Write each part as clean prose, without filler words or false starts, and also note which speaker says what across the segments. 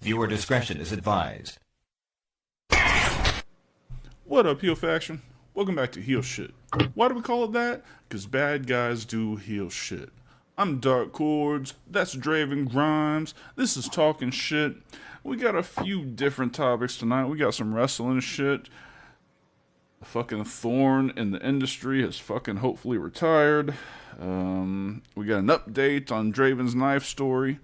Speaker 1: Viewer discretion is advised.
Speaker 2: What up, heel faction? Welcome back to Heel Shit. Why do we call it that? Because bad guys do heel shit. I'm Dark Cordz, that's Dravyn Grimes, this is Talkin Shit. We got a few different topics tonight. We got some wrestling shit. The fucking thorn in the industry has fucking hopefully retired. We got an update on Dravyn's knife story.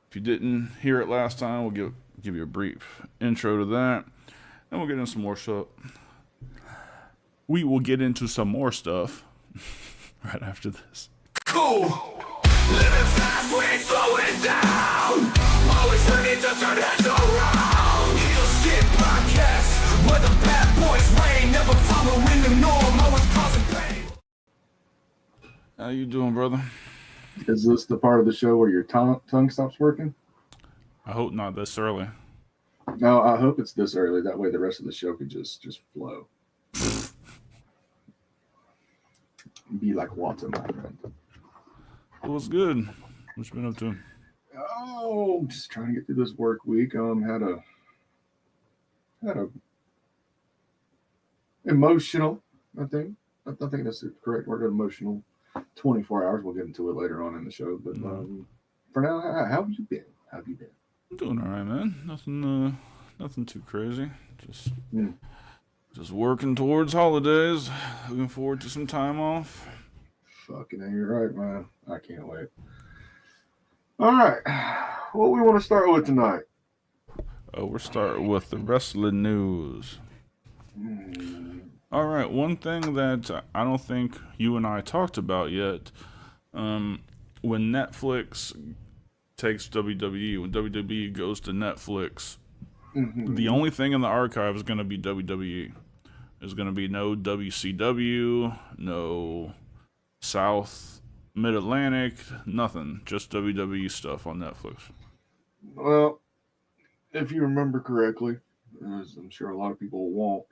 Speaker 2: If you didn't hear it last time, we'll give you a brief intro to that. Then we'll get into some more stuff. We will get into some more stuff right after this.
Speaker 3: Cool. Living fast, we ain't slowing down. Always ready to turn heads around. Heel Shit Podcast, where the bad boys reign. Never following the norm, always causing pain.
Speaker 2: How you doing, brother?
Speaker 4: Is this the part of the show where your tongue stops working?
Speaker 2: I hope not this early.
Speaker 4: No, I hope it's this early. That way the rest of the show could just flow. Be like water, my friend.
Speaker 2: What's good? What you been up to?
Speaker 4: Oh, just trying to get through this work week. Had a emotional, I think that's the correct word, emotional 24 hours. We'll get into it later on in the show. But for now, how have you been?
Speaker 2: I'm doing all right, man. Nothing too crazy. Just working towards holidays. Looking forward to some time off.
Speaker 4: Fucking you're right, man. I can't wait. All right. What we want to start with tonight?
Speaker 2: Oh, we're starting with the wrestling news. All right, one thing that I don't think you and I talked about yet, when Netflix takes WWE, when WWE goes to Netflix, the only thing in the archive is going to be WWE. There's going to be no WCW, no South Mid-Atlantic, nothing. Just WWE stuff on Netflix.
Speaker 4: Well, if you remember correctly, as I'm sure a lot of people won't,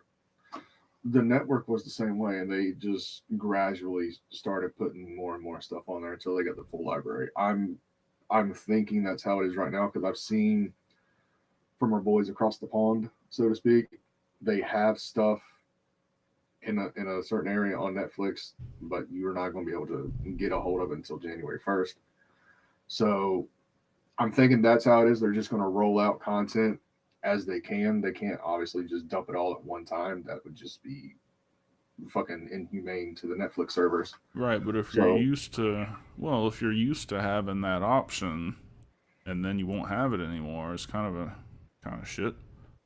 Speaker 4: the network was the same way, and they just gradually started putting more and more stuff on there until they got the full library. I'm thinking that's how it is right now, because I've seen from our boys across the pond, so to speak, they have stuff in a certain area on Netflix, but you're not going to be able to get a hold of it until January 1st. So I'm thinking that's how it is. They're just going to roll out content as they can. They can't obviously just dump it all at one time. That would just be fucking inhumane to the Netflix servers.
Speaker 2: Right, but if you're used to having that option and then you won't have it anymore, it's kind of shit.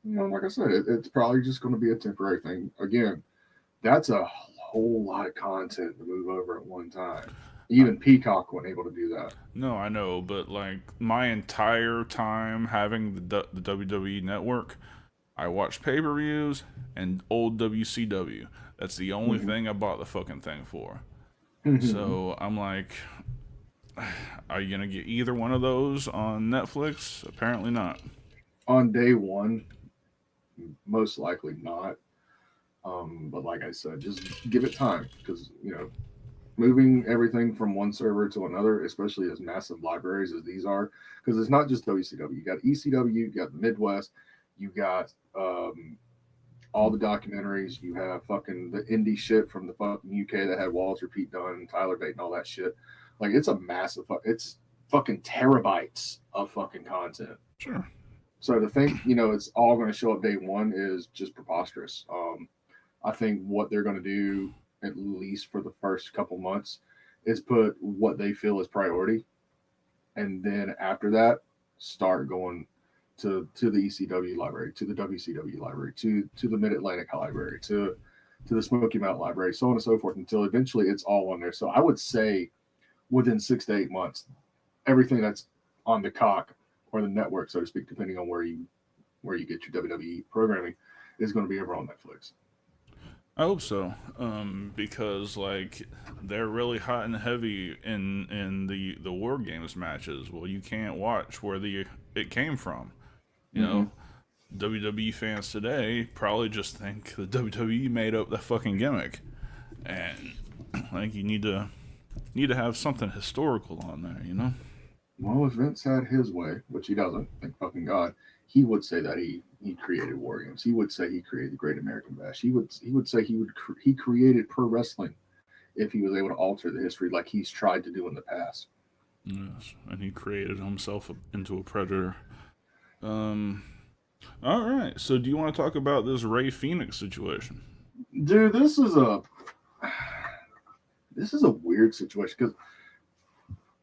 Speaker 4: You know, like I said, it's probably just going to be a temporary thing. Again, that's a whole lot of content to move over at one time. Even Peacock wasn't able to do that.
Speaker 2: No, I know, but like my entire time having the WWE network, I watched pay-per-views and old WCW. That's the only thing I bought the fucking thing for. So I'm like, are you going to get either one of those on Netflix? Apparently not.
Speaker 4: On day one, most likely not. But like I said, just give it time, because, you know, moving everything from one server to another, especially as massive libraries as these are, because it's not just WCW. You got ECW, you got the Midwest, you got all the documentaries, you have fucking the indie shit from the fucking UK that had Walter Pete Dunne, Tyler Bate, and all that shit. Like, it's a massive, it's fucking terabytes of fucking content.
Speaker 2: Sure.
Speaker 4: So to think, you know, it's all going to show up day one is just preposterous. I think what they're going to do, at least for the first couple months, is put what they feel is priority, and then after that, start going to the ECW library, to the WCW library, to the Mid-Atlantic library, to the Smoky Mountain library, so on and so forth, until eventually it's all on there. So I would say within 6 to 8 months, everything that's on the cock or the network, so to speak, depending on where you get your WWE programming, is going to be over on Netflix.
Speaker 2: I hope so, because like they're really hot and heavy in the War Games matches. Well, you can't watch where it came from. You know, WWE fans today probably just think the WWE made up the fucking gimmick, and like you need to have something historical on there. You know.
Speaker 4: Well, if Vince had his way, which he doesn't, thank fucking God, he would say that he created War Games. He would say he created the Great American Bash. He would say he created pro wrestling if he was able to alter the history like he's tried to do in the past.
Speaker 2: Yes, and he created himself into a predator. All right. So, do you want to talk about this Ray Phoenix situation?
Speaker 4: Dude, this is a weird situation because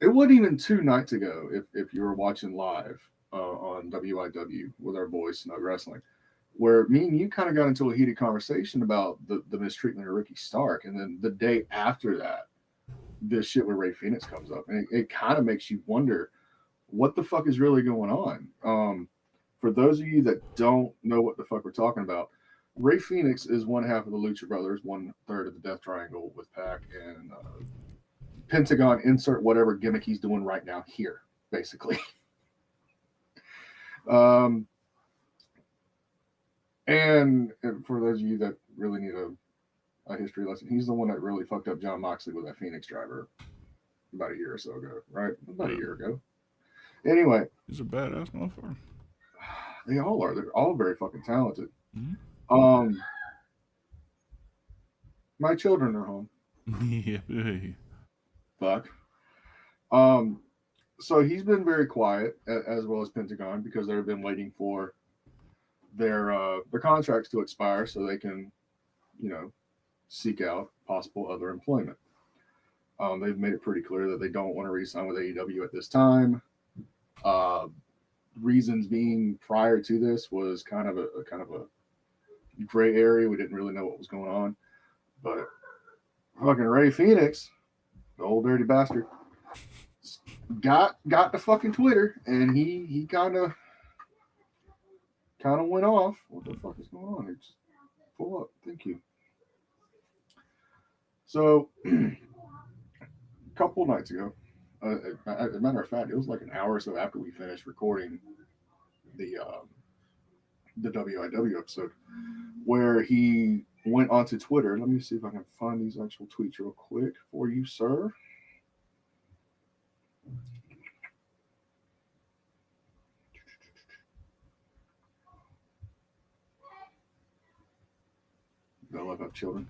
Speaker 4: it wasn't even 2 nights ago. If you were watching live on WIW with our boys Snug Wrestling, where me and you kind of got into a heated conversation about the mistreatment of Ricky Stark, and then the day after that, this shit with Ray Phoenix comes up, and it kind of makes you wonder what the fuck is really going on. For those of you that don't know what the fuck we're talking about, Ray Phoenix is one half of the Lucha Brothers, 1/3 of the Death Triangle with Pac, and Pentagon, insert whatever gimmick he's doing right now here, basically. And for those of you that really need a history lesson, he's the one that really fucked up John Moxley with that Phoenix driver about a year or so ago, right? About a year ago. Anyway.
Speaker 2: He's a badass motherfucker.
Speaker 4: They all are. They're all very fucking talented.
Speaker 2: Mm-hmm.
Speaker 4: My children are home.
Speaker 2: Yeah.
Speaker 4: Fuck. So he's been very quiet, as well as Pentagon, because they've been waiting for their contracts to expire so they can, seek out possible other employment. They've made it pretty clear that they don't want to re-sign with AEW at this time. Reasons being, prior to this was kind of a gray area. We didn't really know what was going on, but fucking Ray Phoenix, the old dirty bastard, got the fucking Twitter, and he kind of went off. What the fuck is going on? It's pull up. Thank you. So a couple nights ago, as a matter of fact, it was like an hour or so after we finished recording the WIW episode, where he went onto Twitter. Let me see if I can find these actual tweets real quick for you, sir. I love have children.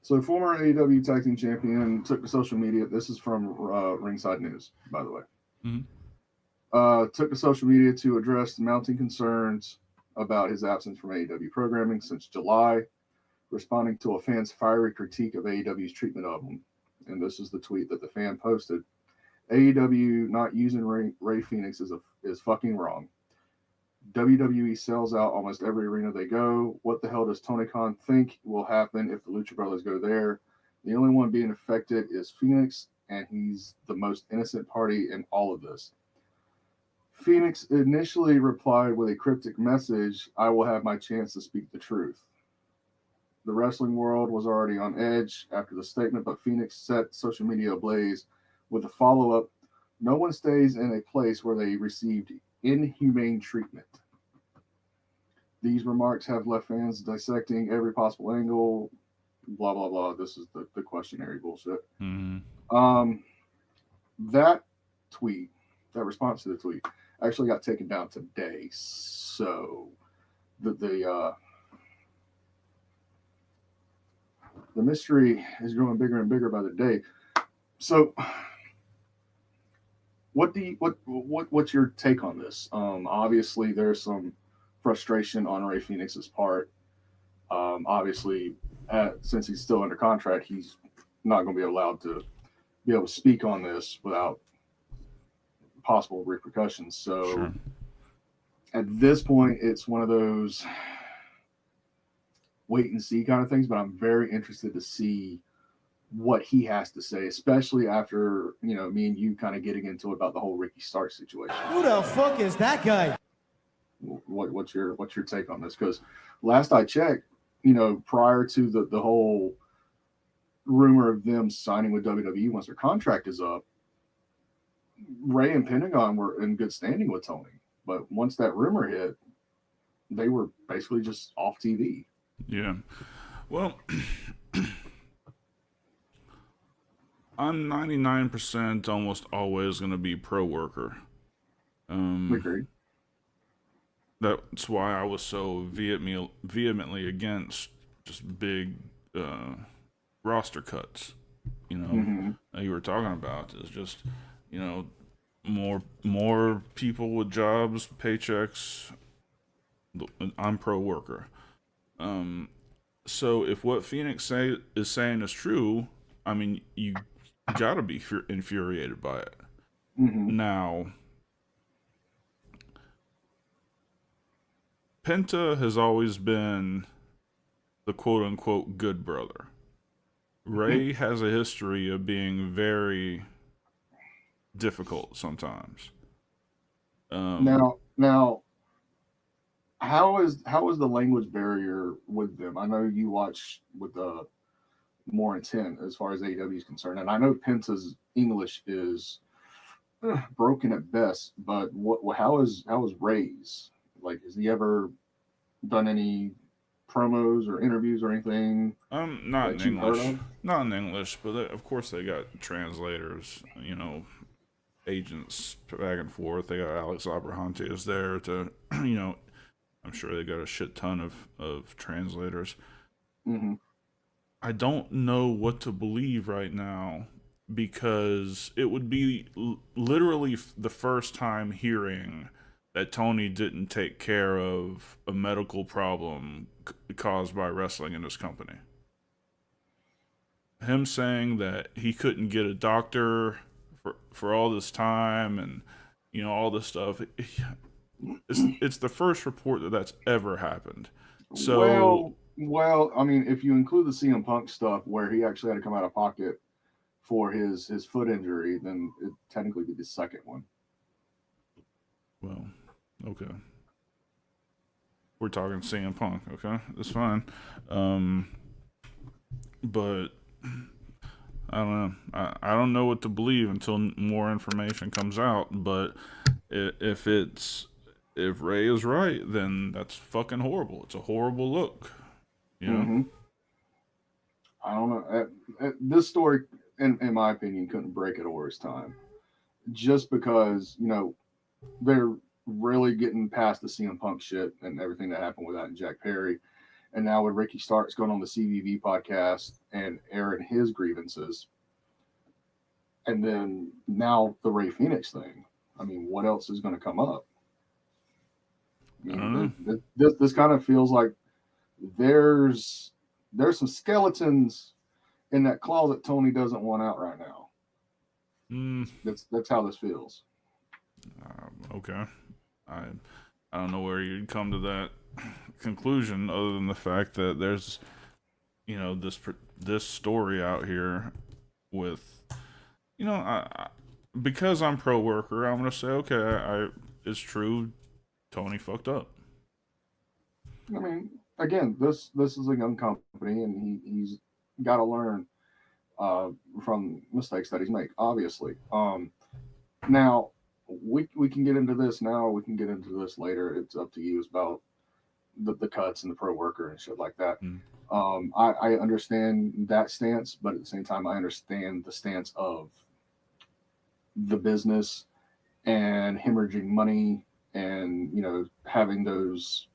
Speaker 4: So former AEW Tag Team Champion took to social media. This is from Ringside News, by the way.
Speaker 2: Mm-hmm.
Speaker 4: Took to social media to address the mounting concerns about his absence from AEW programming since July, responding to a fan's fiery critique of AEW's treatment of him. And this is the tweet that the fan posted. AEW not using Ray Phoenix is fucking wrong. WWE sells out almost every arena they go. What the hell does Tony Khan think will happen if the Lucha Brothers go there? The only one being affected is Phoenix, and he's the most innocent party in all of this. Phoenix initially replied with a cryptic message, "I will have my chance to speak the truth." The wrestling world was already on edge after the statement, but Phoenix set social media ablaze with a follow-up, "No one stays in a place where they received inhumane treatment." These remarks have left fans dissecting every possible angle, blah, blah, blah. This is the questionnaire bullshit.
Speaker 2: Mm-hmm.
Speaker 4: That tweet, that response to the tweet, actually got taken down today. So the mystery is growing bigger and bigger by the day. So what's your take on this? Obviously there's some frustration on Ray Phoenix's part. Obviously, since he's still under contract, he's not going to be allowed to be able to speak on this without possible repercussions. So
Speaker 2: sure.
Speaker 4: At this point, it's one of those wait and see kind of things, but I'm very interested to see what he has to say, especially after, me and you kind of getting into about the whole Ricky Stark situation.
Speaker 5: Who the fuck is that guy?
Speaker 4: What's your take on this? Because last I checked, prior to the whole rumor of them signing with WWE once their contract is up, Ray and Pentagon were in good standing with Tony. But once that rumor hit, they were basically just off TV.
Speaker 2: Yeah. Well, I'm 99% almost always going to be pro worker.
Speaker 4: Agreed.
Speaker 2: That's why I was so vehemently against just big roster cuts. You know, that you were talking about is just, you know, more people with jobs, paychecks. I'm pro worker. So if what Phoenix is saying is true, I mean, you gotta be infuriated by it. Now, Penta has always been the quote unquote good brother. Ray has a history of being very difficult sometimes.
Speaker 4: Now, how is the language barrier with them? I know you watch with the more intent as far as AEW is concerned, and I know Penta's English is broken at best. But how is Ray's? Like, has he ever done any promos or interviews or anything?
Speaker 2: Not in English. Not in English, but of course they got translators, you know, agents back and forth. They got Alex Abrahante is there to, you know, I'm sure they got a shit ton of translators. I don't know what to believe right now because it would be literally the first time hearing that Tony didn't take care of a medical problem caused by wrestling in his company. Him saying that he couldn't get a doctor for all this time and, you know, all this stuff. It's the first report that's ever happened. So
Speaker 4: well, I mean, if you include the CM Punk stuff where he actually had to come out of pocket for his foot injury, then it technically be the second one.
Speaker 2: Well, okay. We're talking CM Punk, okay? That's fine. But I don't know. I don't know what to believe until more information comes out. But if Ray is right, then that's fucking horrible. It's a horrible look. You know?
Speaker 4: I don't know. This story, in my opinion, couldn't break it over his time. Just because, you know, they're really getting past the CM Punk shit and everything that happened with that and Jack Perry. And now with Ricky Starks going on the CVV podcast and airing his grievances. And then now the Ray Phoenix thing. I mean, what else is going to come up? I mean, this kind of feels like there's some skeletons in that closet Tony doesn't want out right now. That's how this feels.
Speaker 2: Okay. I don't know where you'd come to that conclusion other than the fact that there's, you know, this story out here with, you know, I because I'm pro worker, I'm gonna say okay, it's true. Tony fucked up.
Speaker 4: I mean, again, this is a young company, and he's got to learn from mistakes that he's made. Obviously, now we can get into this now, or we can get into this later. It's up to you. It's about the cuts and the pro worker and shit like that. I understand that stance, but at the same time, I understand the stance of the business and hemorrhaging money and, you know, having those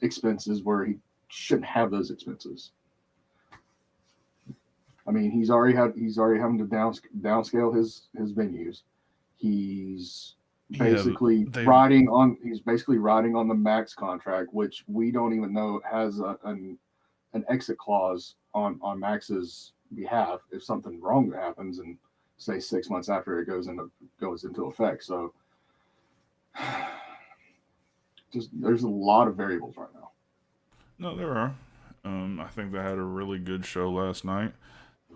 Speaker 4: expenses where he shouldn't have those expenses. I mean, he's already having to downscale his venues. He's basically riding on the Max contract, which we don't even know has an exit clause on Max's behalf if something wrong happens, and say 6 months after it goes into effect. So just there's a lot of variables right now.
Speaker 2: No, there are. I think they had a really good show last night.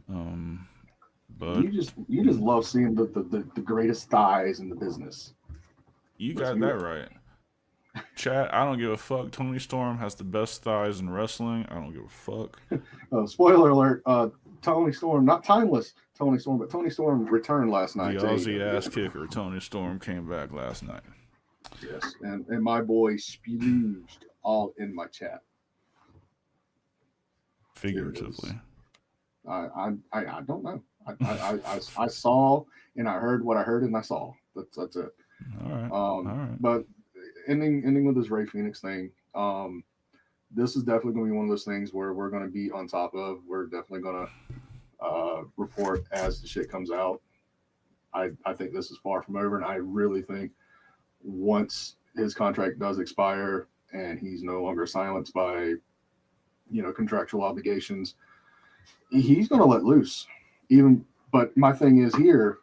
Speaker 2: But
Speaker 4: you just love seeing the greatest thighs in the business.
Speaker 2: You got that right. Chat, I don't give a fuck. Tony Storm has the best thighs in wrestling. I don't give a fuck.
Speaker 4: Spoiler alert, Tony Storm, not timeless Tony Storm, but Tony Storm returned last night.
Speaker 2: The Aussie ass kicker, Tony Storm, came back last night.
Speaker 4: Yes, and my boy splooged all in my chat.
Speaker 2: Figuratively.
Speaker 4: I don't know. I saw and I heard what I heard and I saw. That's it.
Speaker 2: All right. All right.
Speaker 4: But ending with this Ray Phoenix thing. This is definitely going to be one of those things where we're going to be on top of. We're definitely going to report as the shit comes out. I think this is far from over, and I really think once his contract does expire and he's no longer silenced by, contractual obligations, he's going to let loose. But my thing is here,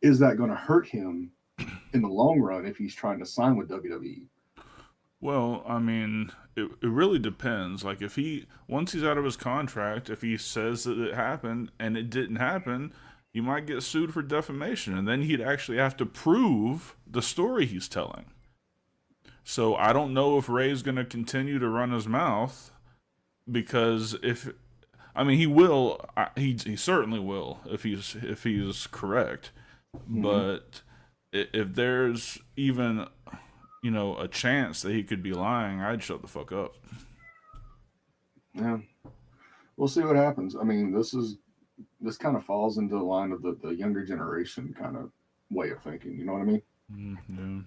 Speaker 4: is that going to hurt him in the long run if he's trying to sign with WWE?
Speaker 2: Well, I mean, it really depends. Like, once he's out of his contract, if he says that it happened and it didn't happen, he might get sued for defamation, and then he'd actually have to prove the story he's telling. So I don't know if Ray's going to continue to run his mouth, because he will. He certainly will if he's correct. Mm-hmm. But if there's even a chance that he could be lying, I'd shut the fuck up.
Speaker 4: Yeah, we'll see what happens. I mean, this kind of falls into the line of the younger generation kind of way of thinking. You know what I mean?
Speaker 2: Mm-hmm.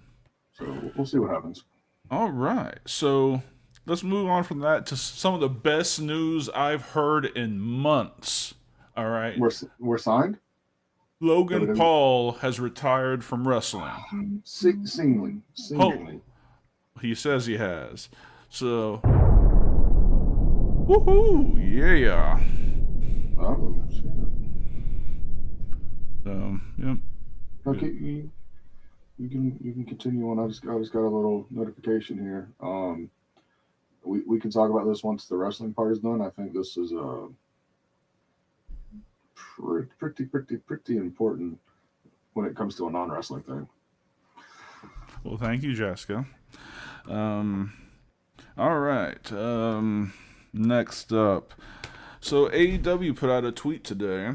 Speaker 4: So we'll see what happens.
Speaker 2: All right. So let's move on from that to some of the best news I've heard in months. All right.
Speaker 4: We're signed?
Speaker 2: Logan Paul has retired from wrestling.
Speaker 4: Singly.
Speaker 2: Oh, he says he has. So, woohoo! Yeah.
Speaker 4: Oh, shit.
Speaker 2: Yep.
Speaker 4: Okay, you can continue on. I just got a little notification here. We can talk about this once the wrestling part is done. I think this is pretty important when it comes to a non-wrestling thing.
Speaker 2: Well, thank you, Jessica. All right. Next up. So AEW put out a tweet today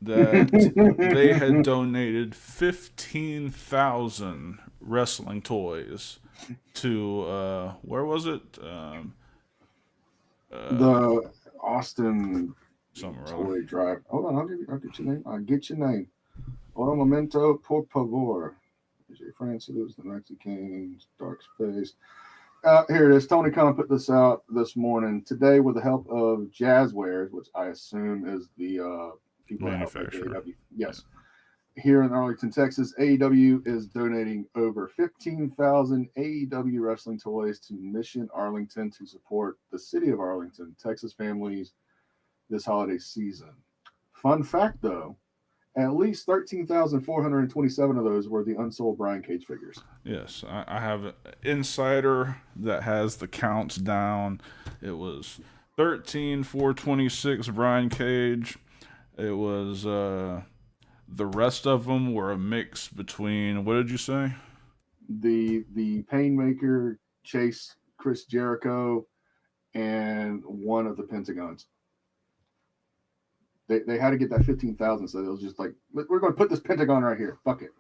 Speaker 2: that they had donated 15,000 wrestling toys to where was it?
Speaker 4: The Austin
Speaker 2: somewhere.
Speaker 4: Toy Drive. Hold on, I'll get your name. I'll get your name. Ora momento, por favor. AJ Francis, the Mexicans, Dark Space. Here it is. Tony Khan put this out this morning today with the help of Jazzwares, which I assume is the people that help with AEW. Yes. Here in Arlington, Texas, AEW is donating over 15,000 AEW wrestling toys to Mission Arlington to support the city of Arlington, Texas families this holiday season. Fun fact, though, at least 13,427 of those were the unsold Brian Cage figures.
Speaker 2: Yes, I have an insider that has the counts down. It was 13,426 Brian Cage. It was the rest of them were a mix between, what did you say?
Speaker 4: The Painmaker, Chase, Chris Jericho, and one of the Pentagons. They had to get that 15,000, so it was just like, we're going to put this Pentagon right here. Fuck it.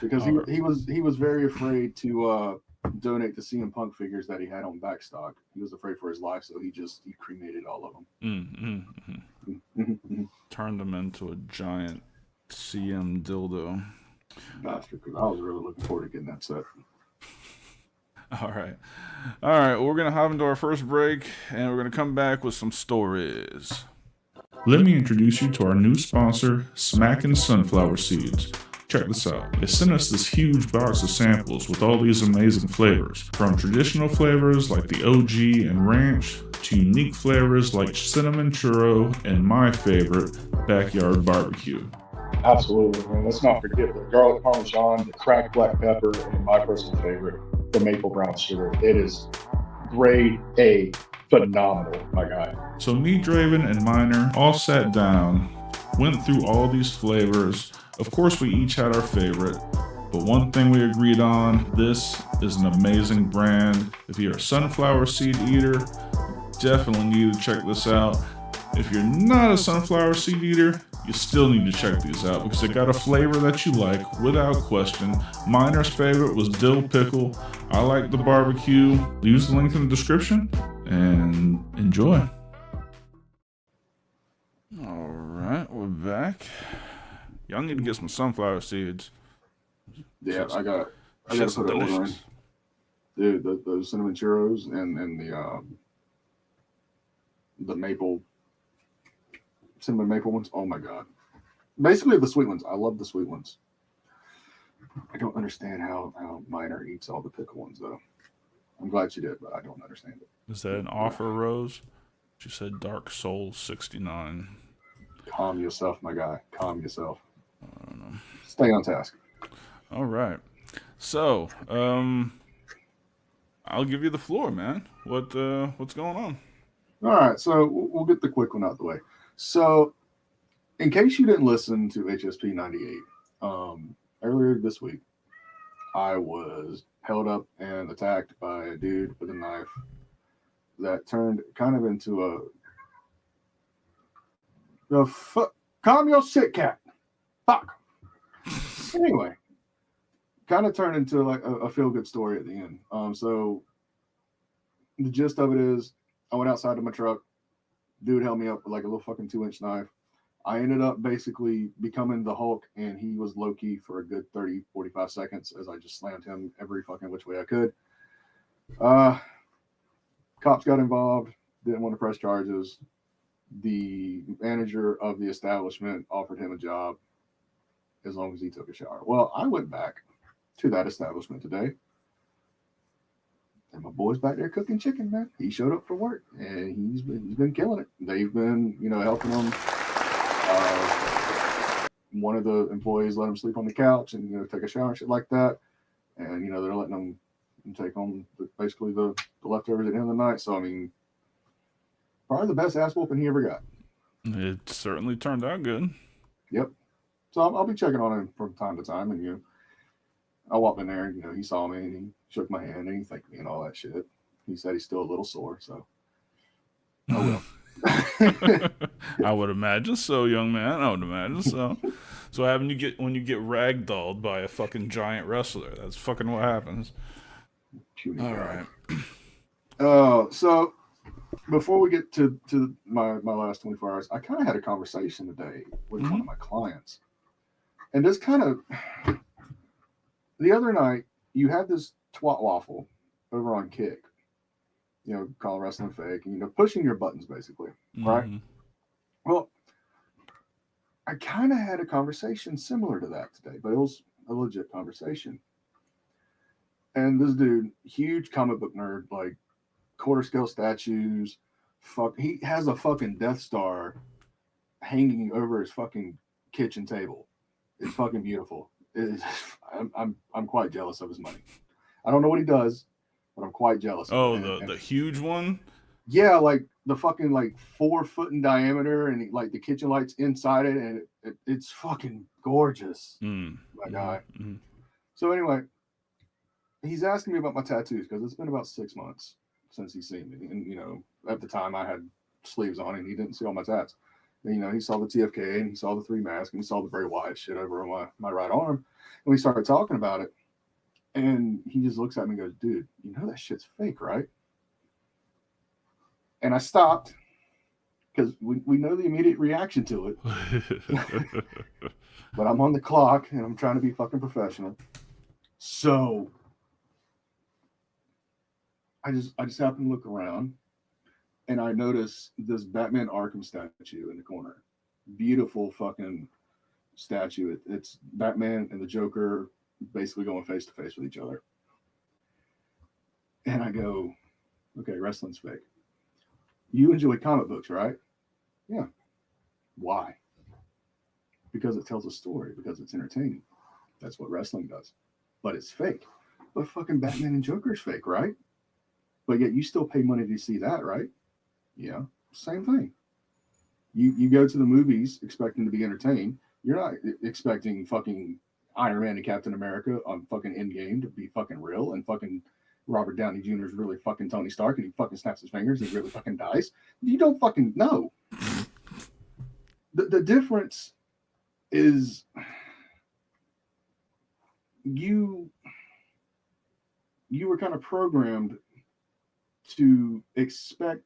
Speaker 4: Because he was very afraid to donate the CM Punk figures that he had on backstock. He was afraid for his life, so he cremated all of them.
Speaker 2: Mm-hmm. Turned them into a giant CM dildo.
Speaker 4: Bastard, because I was really looking forward to getting that set.
Speaker 2: All right. We're going to hop into our first break, and we're going to come back with some stories. Let me introduce you to our new sponsor, Smackin' Sunflower Seeds. Check this out. They sent us this huge box of samples with all these amazing flavors, from traditional flavors like the OG and ranch, to unique flavors like cinnamon churro and my favorite, backyard barbecue.
Speaker 6: Absolutely, man. Let's not forget the garlic parmesan, the cracked black pepper, and my personal favorite, the maple brown sugar. It is grade A, phenomenal, my guy.
Speaker 2: So me, Dravyn, and Miner all sat down, went through all these flavors. Of course, we each had our favorite, but one thing we agreed on, this is an amazing brand. If you're a sunflower seed eater, definitely need to check this out. If you're not a sunflower seed eater, you still need to check these out because they got a flavor that you like without question. Miner's favorite was dill pickle. I like the barbecue. Use the link in the description and enjoy. All right, we're back. Y'all need to get some sunflower seeds.
Speaker 4: Yeah, I gotta
Speaker 2: Shit's
Speaker 4: put an order in.
Speaker 2: delicious.
Speaker 4: Dude, the cinnamon churros and the maple cinnamon maple ones. Oh my god! Basically the sweet ones. I love the sweet ones. I don't understand how Minor eats all the pickle ones though. I'm glad she did, but I don't understand it.
Speaker 2: Is that an offer, Rose? She said Dark Soul 69.
Speaker 4: Calm yourself, my guy. Calm yourself.
Speaker 2: I don't know.
Speaker 4: Stay on task.
Speaker 2: All right. So, I'll give you the floor, man. What's going on?
Speaker 4: All right, so we'll get the quick one out of the way. So, in case you didn't listen to HSP 98, earlier this week, I was held up and attacked by a dude with a knife that turned kind of into calm your shit, cat. Fuck. Anyway, kind of turned into like a feel good story at the end. So the gist of it is, I went outside to my truck. Dude held me up with like a little fucking 2-inch knife. I ended up basically becoming the Hulk, and he was low-key for a good 30, 45 seconds as I just slammed him every fucking which way I could. Cops got involved, didn't want to press charges. The manager of the establishment offered him a job as long as he took a shower. Well, I went back to that establishment today, and my boy's back there cooking chicken, man. He showed up for work, and he's been killing it. They've been, helping him. One of the employees let him sleep on the couch and take a shower and shit like that, and they're letting him take home basically the leftovers at the end of the night. So I mean, probably the best ass whooping he ever got.
Speaker 2: It certainly turned out good.
Speaker 4: Yep. So I'll be checking on him from time to time, and I walked in there, and he saw me and he shook my hand and he thanked me and all that shit. He said he's still a little sore, so I will.
Speaker 2: I would imagine so, young man. I would imagine so. So when you get ragdolled by a fucking giant wrestler, that's fucking what happens.
Speaker 4: Puny
Speaker 2: All
Speaker 4: guy.
Speaker 2: right.
Speaker 4: So before we get to my last 24 hours, I kind of had a conversation today with one of my clients, and this kind of the other night you had this twat waffle over on Kick. Call wrestling fake, and pushing your buttons basically, right? Well, I kind of had a conversation similar to that today, but it was a legit conversation. And this dude, huge comic book nerd, like quarter scale statues, he has a fucking Death Star hanging over his fucking kitchen table. It's fucking beautiful. I'm quite jealous of his money. I don't know what he does, but I'm quite jealous.
Speaker 2: Oh, the huge one?
Speaker 4: Yeah, like the fucking 4 foot in diameter, and like the kitchen lights inside it, and it's fucking gorgeous. My guy. So anyway, he's asking me about my tattoos because it's been about 6 months since he's seen me, and at the time I had sleeves on, and he didn't see all my tats. And, he saw the TFK, and he saw the 3 mask, and he saw the Bray Wyatt shit over on my right arm, and we started talking about it. And he just looks at me and goes, dude, that shit's fake, right? And I stopped because we know the immediate reaction to it. But I'm on the clock and I'm trying to be fucking professional. So I just happened to look around and I noticed this Batman Arkham statue in the corner. Beautiful fucking statue. It's Batman and the Joker basically going face to face with each other. And I go, okay, wrestling's fake. You enjoy comic books, right? Yeah. Why? Because it tells a story, because it's entertaining. That's what wrestling does. But it's fake. But fucking Batman and Joker's fake, right? But yet you still pay money to see that, right? Yeah. Same thing. You go to the movies expecting to be entertained. You're not expecting fucking Iron Man and Captain America on fucking Endgame to be fucking real, and fucking Robert Downey Jr. is really fucking Tony Stark, and he fucking snaps his fingers and he really fucking dies. You don't fucking know. The difference is you were kind of programmed to expect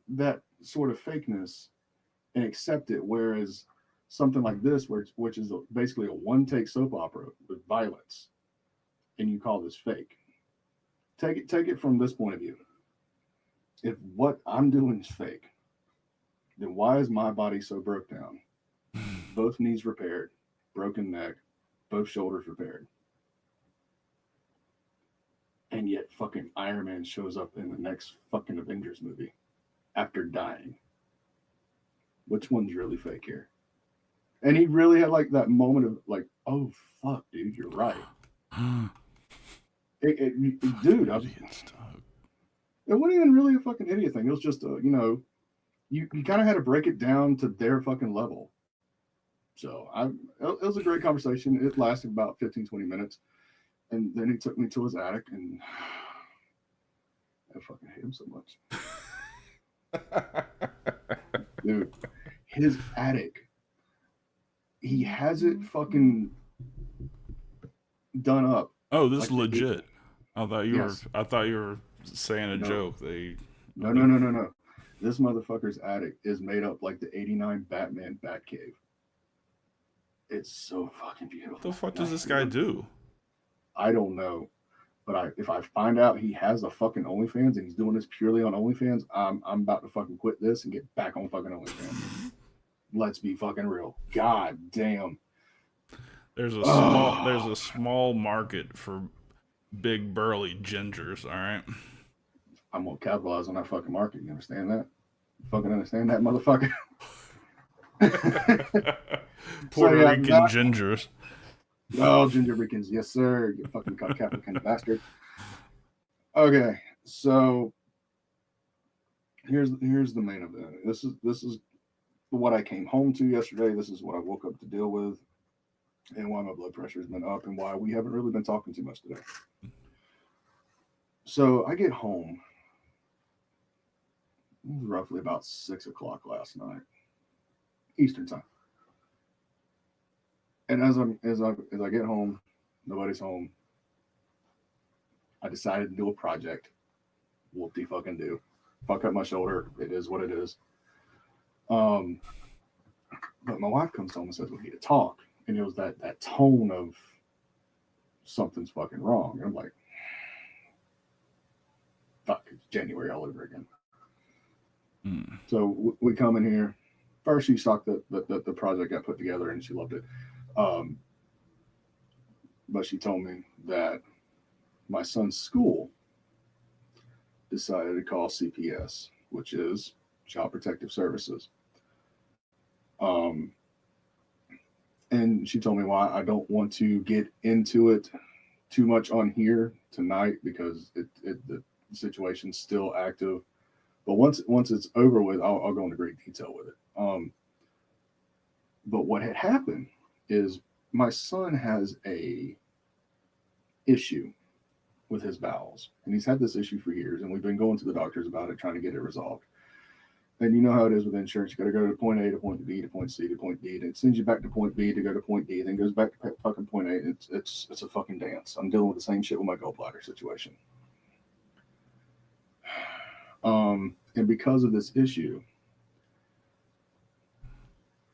Speaker 4: that sort of fakeness and accept it. Whereas something like this, which is basically a one-take soap opera with violence, and you call this fake. Take it from this point of view. If what I'm doing is fake, then why is my body so broke down? Both knees repaired, broken neck, both shoulders repaired. And yet fucking Iron Man shows up in the next fucking Avengers movie after dying. Which one's really fake here? And he really had like that moment of like, oh fuck, dude, you're right. Dude, it wasn't even really a fucking idiot thing. It was just you kind of had to break it down to their fucking level. So it was a great conversation. It lasted about 15, 20 minutes. And then he took me to his attic, and I fucking hate him so much. Dude, his attic, he has it fucking done up.
Speaker 2: Oh, this
Speaker 4: like
Speaker 2: is legit. I thought you were saying a
Speaker 4: No.
Speaker 2: joke.
Speaker 4: No. This motherfucker's attic is made up like the 89 Batman Batcave. It's so fucking beautiful.
Speaker 2: What the fuck does this guy do?
Speaker 4: I don't know. But if I find out he has a fucking OnlyFans and he's doing this purely on OnlyFans, I'm about to fucking quit this and get back on fucking OnlyFans. Let's be fucking real. God damn.
Speaker 2: There's a small market for big burly gingers, all right?
Speaker 4: I'm gonna capitalize on that fucking market. You understand that? You fucking understand that, motherfucker?
Speaker 2: Puerto Rican gingers.
Speaker 4: Oh, Ginger Ricans, yes sir. You fucking Catholic kind of bastard. Okay, so here's the main event. This is what I came home to yesterday. This is what I woke up to deal with, and why my blood pressure has been up, and why we haven't really been talking too much today. So I get home. It was roughly about 6 o'clock last night, Eastern time. And as I get home, nobody's home. I decided to do a project. Whoop-de-fucking do. Fuck up my shoulder. It is what it is. But my wife comes home and says we need to talk, and it was that tone of something's fucking wrong. And I'm like, fuck, it's January all over again. So we come in here. First, she saw that the project got put together, and she loved it. But she told me that my son's school decided to call CPS, which is Child Protective Services. And she told me why I don't want to get into it too much on here tonight because the situation's still active. But once it's over with, I'll go into great detail with it. But what had happened is my son has a issue with his bowels, and he's had this issue for years, and we've been going to the doctors about it, trying to get it resolved. And you know how it is with insurance. You got to go to point A to point B to point C to point D, and it sends you back to point B to go to point D, then goes back to fucking point A. It's a fucking dance. I'm dealing with the same shit with my gallbladder situation. And because of this issue,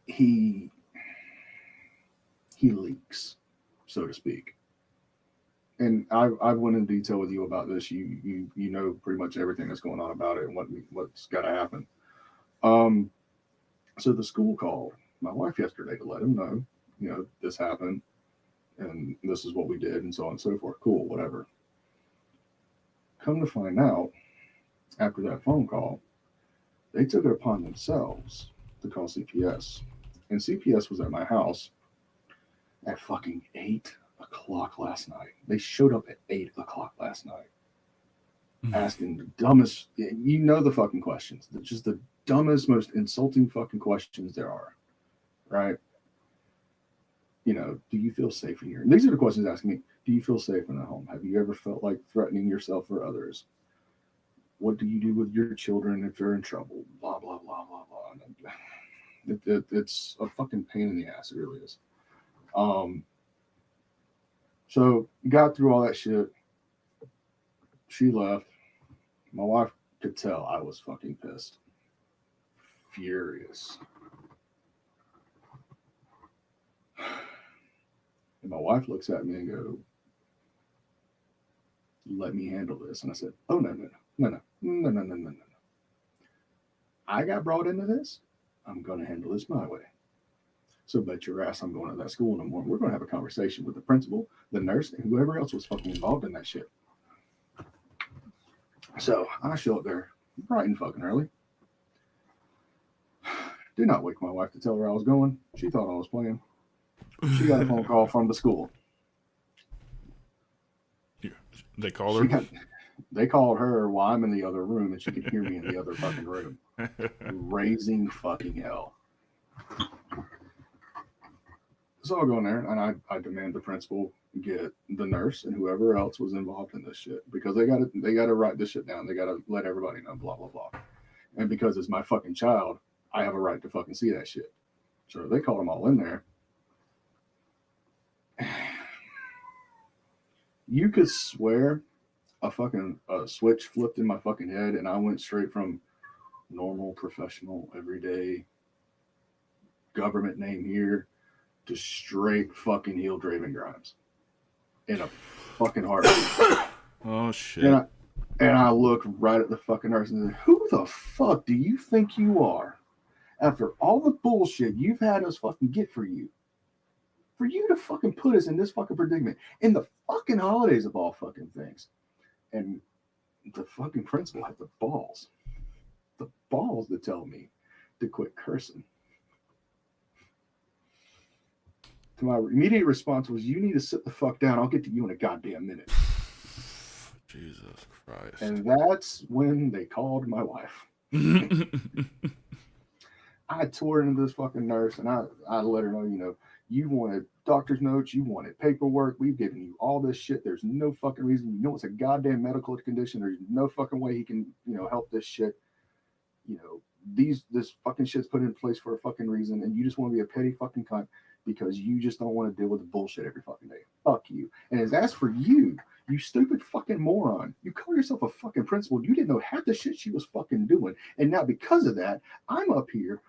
Speaker 4: he leaks, so to speak. And I've went in detail with you about this. You know pretty much everything that's going on about it and what's got to happen. So the school called my wife yesterday to let him know, this happened and this is what we did and so on and so forth. Cool, whatever. Come to find out, after that phone call, they took it upon themselves to call CPS. And CPS was at my house at fucking 8 o'clock last night. They showed up at 8 o'clock last night, asking the dumbest, the fucking questions. Just the dumbest, most insulting fucking questions there are, right? Do you feel safe in here? And these are the questions asking me. Do you feel safe in a home? Have you ever felt like threatening yourself or others? What do you do with your children if they're in trouble? Blah, blah, blah, blah, blah. It's a fucking pain in the ass. It really is. So got through all that shit. She left. My wife could tell I was fucking pissed. Furious. And my wife looks at me and go, let me handle this. And I said, oh, no. I got brought into this. I'm going to handle this my way. So bet your ass I'm going to that school no more. We're going to have a conversation with the principal, the nurse, and whoever else was fucking involved in that shit. So I show up there bright and fucking early. Did not wake my wife to tell her I was going. She thought I was playing. She got a phone call from the school.
Speaker 2: They called her?
Speaker 4: They called her while I'm in the other room and she could hear me in the other fucking room. Raising fucking hell. So I go in there and I demand the principal get the nurse and whoever else was involved in this shit because they gotta write this shit down. They gotta let everybody know, blah, blah, blah. And because it's my fucking child, I have a right to fucking see that shit. So they called them all in there. You could swear a fucking switch flipped in my fucking head and I went straight from normal, professional, everyday government name here to straight fucking heel Dravyn Grimes in a fucking heartbeat.
Speaker 2: Oh shit.
Speaker 4: And I looked right at the fucking nurse and said, who the fuck do you think you are? After all the bullshit you've had us fucking get for you to fucking put us in this fucking predicament in the fucking holidays of all fucking things. And the fucking principal had the balls to tell me to quit cursing. To my immediate response was, you need to sit the fuck down. I'll get to you in a goddamn minute.
Speaker 2: Jesus Christ.
Speaker 4: And that's when they called my wife. I tore into this fucking nurse and I let her know, you wanted doctor's notes, you wanted paperwork, we've given you all this shit. There's no fucking reason. It's a goddamn medical condition. There's no fucking way he can, help this shit. This fucking shit's put in place for a fucking reason, and you just want to be a petty fucking cunt because you just don't want to deal with the bullshit every fucking day. Fuck you. And as for you, you stupid fucking moron, you call yourself a fucking principal. You didn't know half the shit she was fucking doing. And now because of that, I'm up here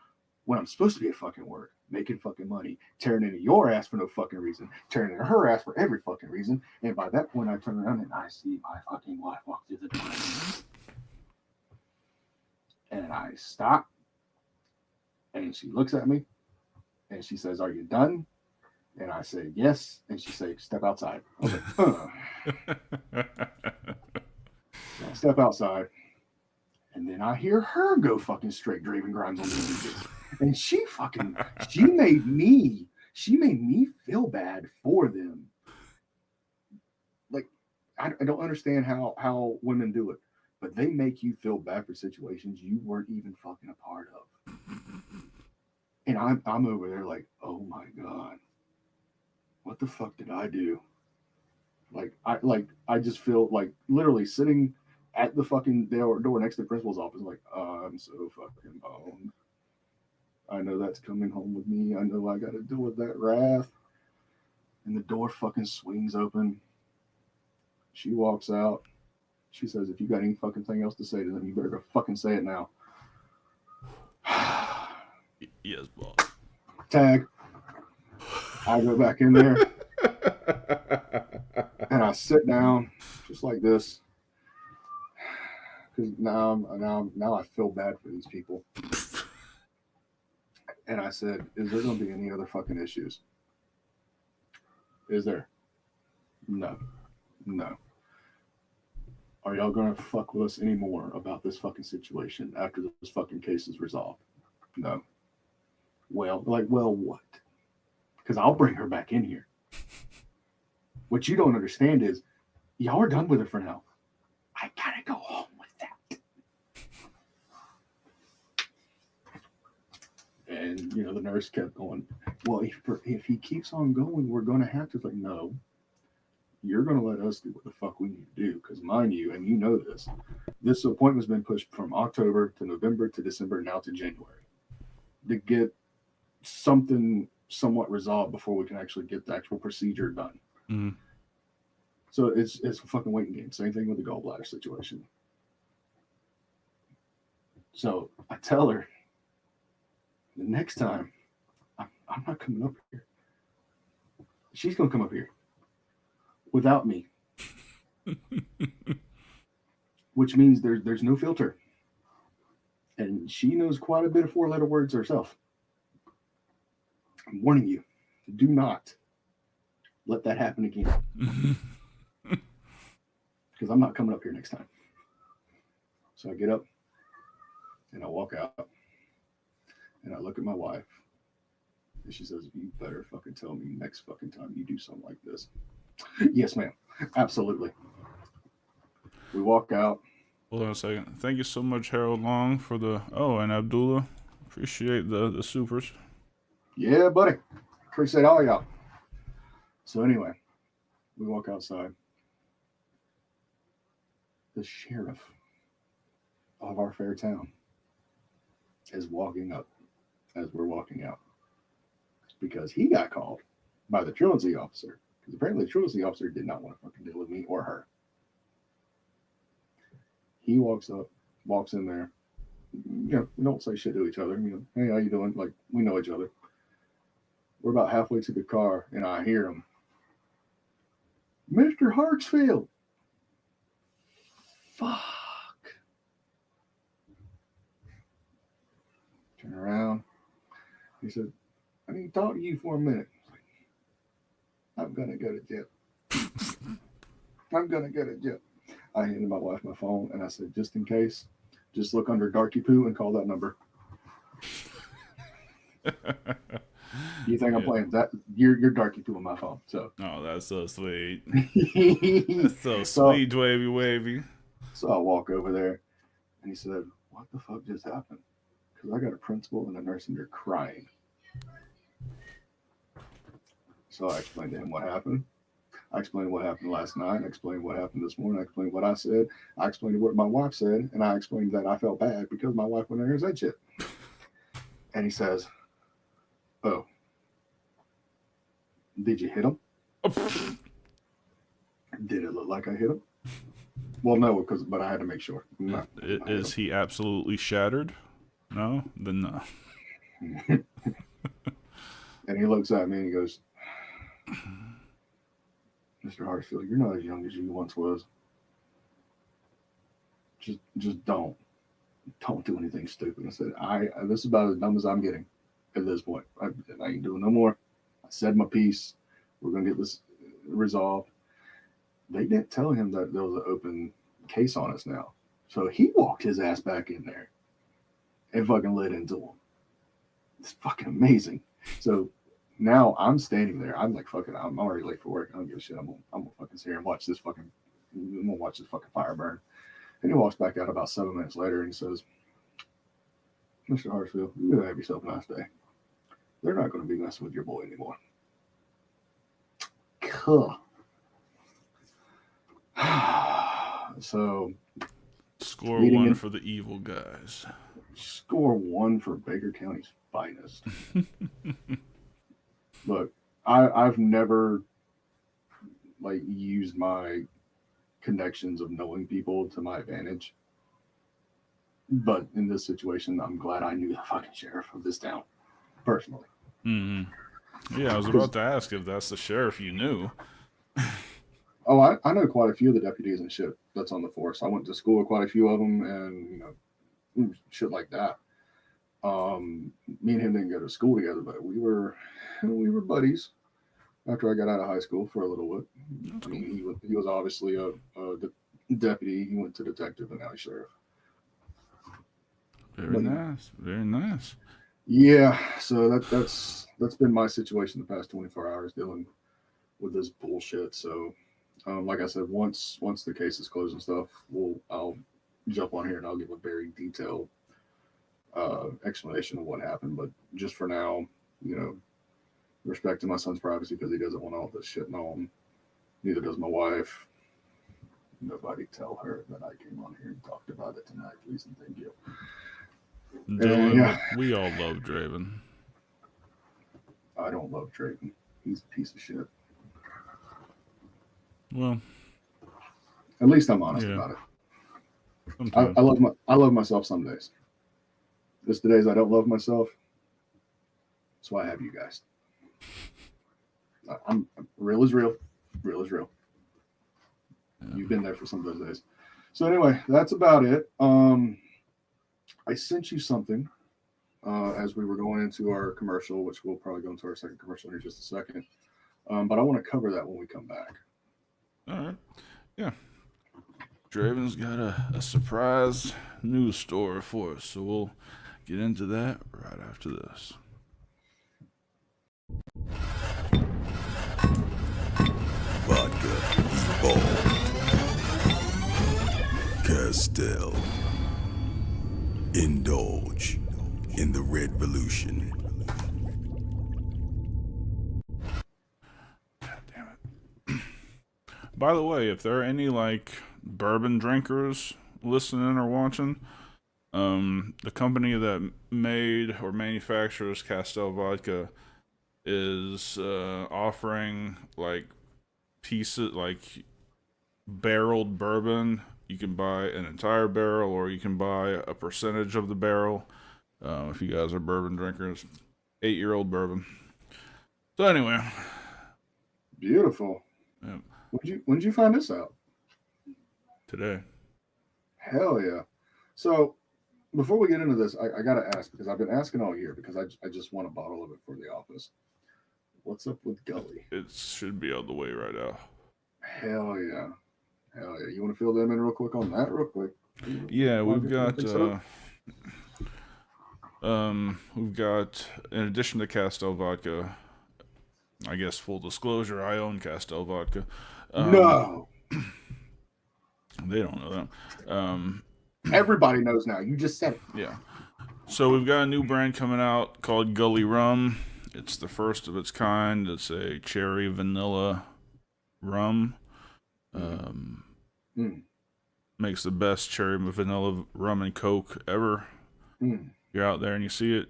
Speaker 4: when I'm supposed to be at fucking work, making fucking money, tearing into your ass for no fucking reason, tearing into her ass for every fucking reason. And by that point, I turn around and I see my fucking wife walk through the door. And I stop. And she looks at me. And she says, are you done? And I say, yes. And she says, step outside. I was like, So I step outside. And then I hear her go fucking straight Dravyn Grimes on the images. And she made me feel bad for them. Like, I don't understand how women do it, but they make you feel bad for situations you weren't even fucking a part of. And I'm over there like, oh my God, what the fuck did I do? I just feel like literally sitting at the fucking door next to the principal's office, like, I'm so fucking boned. I know that's coming home with me. I know I got to deal with that wrath. And the door fucking swings open. She walks out. She says, if you got any fucking thing else to say to them, you better go fucking say it now.
Speaker 2: Yes, boss.
Speaker 4: Tag. I go back in there. And I sit down just like this. Because now I feel bad for these people. And I said, is there going to be any other fucking issues? Is there? No. Are y'all going to fuck with us anymore about this fucking situation after this fucking case is resolved? No. Well, what? Because I'll bring her back in here. What you don't understand is, y'all are done with her for now. I gotta go home with that. And, the nurse kept going, well, if he keeps on going, we're going to have to. Like, no. You're going to let us do what the fuck we need to do. Because mind you, and you know this appointment's been pushed from October to November to December, now to January. To get something somewhat resolved before we can actually get the actual procedure done.
Speaker 2: Mm.
Speaker 4: So it's a fucking waiting game. Same thing with the gallbladder situation. So I tell her, the next time, I'm not coming up here. she's gonna come up here without me, which means there's no filter, and she knows quite a bit of 4-letter words herself. I'm warning you, do not let that happen again, because I'm not coming up here next time. So I get up and I walk out and I look at my wife and she says, "You better fucking tell me next fucking time you do something like this." Yes, ma'am. Absolutely. We walk out.
Speaker 2: Hold on a second. Thank you so much, Harold Long, for the... Oh, and Abdullah. Appreciate the supers.
Speaker 4: Yeah, buddy. Appreciate all y'all. So anyway, we walk outside. The sheriff of our fair town is walking up as we're walking out, because he got called by the truancy officer, because apparently the truancy officer did not want to fucking deal with me or her. He walks up, walks in there. You know, we don't say shit to each other. You know, hey, how you doing? Like, we know each other. We're about halfway to the car, and I hear him, "Mr. Hartsfield." Fuck. Turn around. He said, "I need to talk to you for a minute." I'm gonna go to jail. I'm gonna go to jail. I handed my wife my phone and I said, just in case, just look under Darky Poo and call that number. You think I'm playing that? You're Darky Poo on my phone. So.
Speaker 2: Oh, that's so sweet. That's so sweet, wavy.
Speaker 4: So I walk over there and he said, "What the fuck just happened?" Because I got a principal and a nurse and they're crying. So I explained to him what happened. I explained what happened last night. I explained what happened this morning. I explained what I said. I explained what my wife said. And I explained that I felt bad because my wife went in there and said shit. And he says, "Oh, did you hit him?" Did it look like I hit him? Well, no, but I had to make sure. No,
Speaker 2: Is he absolutely shattered? No? Then no.
Speaker 4: And he looks at me and he goes, "Mr. Hartsfield, you're not as young as you once was. Just don't do anything stupid." I said, this is about as dumb as I'm getting at this point. I ain't doing no more. I said my piece. We're going to get this resolved. They didn't tell him that there was an open case on us now. So he walked his ass back in there and fucking lit into him. It's fucking amazing. So now I'm standing there. I'm like, fuck it. I'm already late for work. I don't give a shit. I'm gonna fucking sit here and watch this fucking fire burn. And he walks back out about 7 minutes later and he says, "Mr. Hartsfield, you have yourself a nice day. They're not going to be messing with your boy anymore." Cool. So
Speaker 2: Score one for the evil guys.
Speaker 4: Score one for Baker County's finest. Look, I've never used my connections of knowing people to my advantage. But in this situation, I'm glad I knew the fucking sheriff of this town personally.
Speaker 2: Mm-hmm. Yeah, I was about to ask if that's the sheriff you knew.
Speaker 4: Oh, I know quite a few of the deputies and shit that's on the force. I went to school with quite a few of them, and shit like that. Me and him didn't go to school together, but we were buddies. After I got out of high school for a little bit, I mean, he was obviously a deputy. He went to detective, and now he's sheriff.
Speaker 2: Very nice.
Speaker 4: Yeah, so that's been my situation the past 24 hours dealing with this bullshit. So, like I said, once the case is closed and stuff, I'll jump on here and I'll give a very detailed explanation of what happened. But just for now, respecting my son's privacy because he doesn't want all this shit known. Neither does my wife. Nobody tell her that I came on here and talked about it tonight, please and thank you.
Speaker 2: Dylan, we all love Dravyn.
Speaker 4: I don't love Dravyn. He's a piece of shit.
Speaker 2: Well,
Speaker 4: at least I'm honest about it. I love myself some days. Just the days I don't love myself. That's why I have you guys. I'm real is real. Real is real. You've been there for some of those days. So anyway, that's about it. I sent you something as we were going into our commercial, which we'll probably go into our second commercial in just a second. But I want to cover that when we come back.
Speaker 2: All right. Yeah. Dravyn's got a surprise news story for us, so we'll get into that right after this.
Speaker 3: Vodka, Evolve, Castell. Indulge in the red revolution.
Speaker 2: God damn it. By the way, if there are any like bourbon drinkers listening or watching, the company that made or manufactures Castell vodka is offering like pieces, like barreled bourbon. You can buy an entire barrel, or you can buy a percentage of the barrel. If you guys are bourbon drinkers, 8-year-old bourbon. So anyway,
Speaker 4: Beautiful.
Speaker 2: yeah,
Speaker 4: When did you find this out?
Speaker 2: today.
Speaker 4: Hell yeah. So before we get into this, I got to ask, because I've been asking all year, because I just want a bottle of it for the office. What's up with Gully?
Speaker 2: It should be out the way right now.
Speaker 4: Hell yeah. Hell yeah. You want to fill them in real quick on that real quick?
Speaker 2: Yeah, we've got
Speaker 4: Think so?
Speaker 2: we've got, in addition to Castell vodka, I guess full disclosure, I own Castell vodka.
Speaker 4: No.
Speaker 2: They don't know that.
Speaker 4: Everybody knows now. You just said it.
Speaker 2: Yeah. So we've got a new brand coming out called Gully Rum. It's the first of its kind. It's a cherry vanilla rum. Makes the best cherry vanilla rum and Coke ever. You're out there and you see it,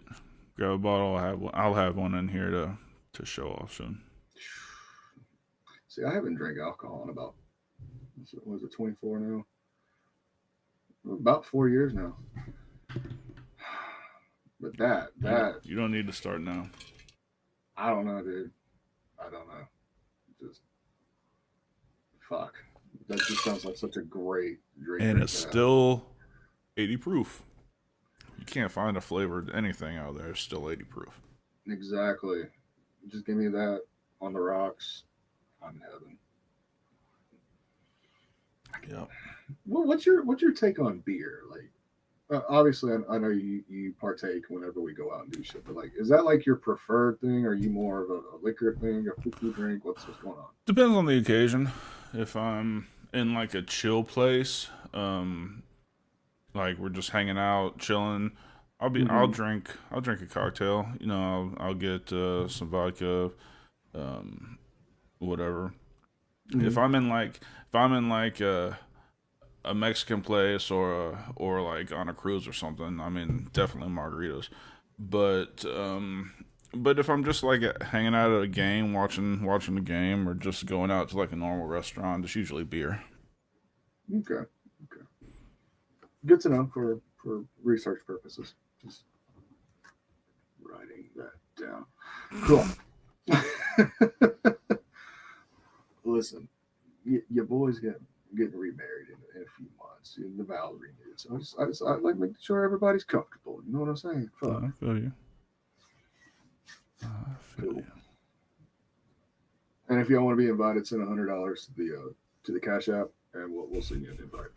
Speaker 2: grab a bottle. I'll have one in here to show off soon.
Speaker 4: See, I haven't drank alcohol in about, was it 24 now? About 4 years now. But that
Speaker 2: You don't need to start now.
Speaker 4: I don't know, dude. I don't know. Just fuck. That just sounds like such a great drink.
Speaker 2: And
Speaker 4: right
Speaker 2: it's
Speaker 4: there.
Speaker 2: still 80 proof. You can't find a flavored anything out there. It's still 80 proof.
Speaker 4: Exactly. Just give me that on the rocks. I'm in heaven.
Speaker 2: Yep.
Speaker 4: Well, what's your take on beer? Like, obviously, I know you partake whenever we go out and do shit, but like, is that like your preferred thing? Are you more of a liquor thing, a food drink? What's going on?
Speaker 2: Depends on the occasion. If I'm in like a chill place, like we're just hanging out, chilling, I'll drink a cocktail. You know, I'll get some vodka, whatever. If I'm in like a Mexican place or like on a cruise or something, I mean, definitely margaritas. But if I'm just like hanging out at a game, watching the game, or just going out to like a normal restaurant, it's usually beer.
Speaker 4: Okay. Good to know for research purposes. Just writing that down. Cool. Listen, your boys getting remarried in a few months. And the vows renewed. So I like making sure everybody's comfortable. You know what I'm saying? Fuck.
Speaker 2: I feel you.
Speaker 4: Cool. And if y'all want to be invited, send $100 to the Cash App, and we'll send you an invite.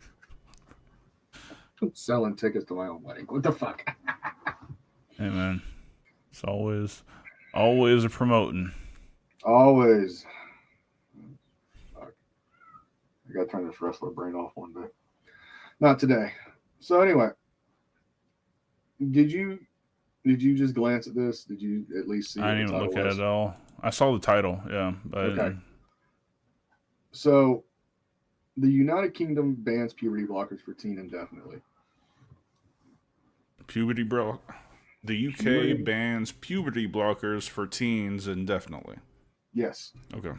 Speaker 4: I'm selling tickets to my own wedding. What the fuck?
Speaker 2: Hey man, it's always a promoting.
Speaker 4: Always. Fuck. I gotta turn this wrestler brain off one day. Not today. So anyway, did you just glance at this? Did you at least see?
Speaker 2: I didn't even look at it at all. I saw the title, yeah, but
Speaker 4: Okay. So, the United Kingdom bans puberty blockers for teen indefinitely.
Speaker 2: The UK bans puberty blockers for teens indefinitely.
Speaker 4: Yes.
Speaker 2: Okay.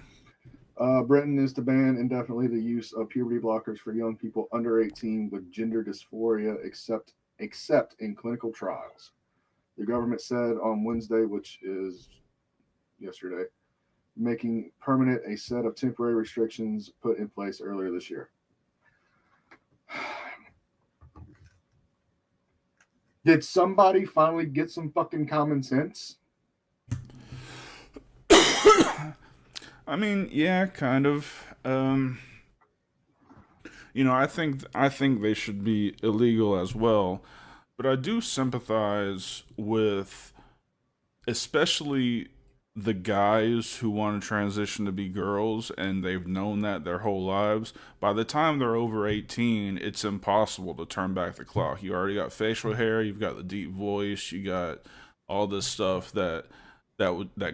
Speaker 4: Britain is to ban indefinitely the use of puberty blockers for young people under 18 with gender dysphoria, except in clinical trials. The government said on Wednesday, which is yesterday, making permanent a set of temporary restrictions put in place earlier this year. Did somebody finally get some fucking common sense?
Speaker 2: I mean, yeah, kind of. I think they should be illegal as well, but I do sympathize with, especially the guys who want to transition to be girls and they've known that their whole lives. By the time they're over 18, it's impossible to turn back the clock. You already got facial hair, you've got the deep voice, you got all this stuff that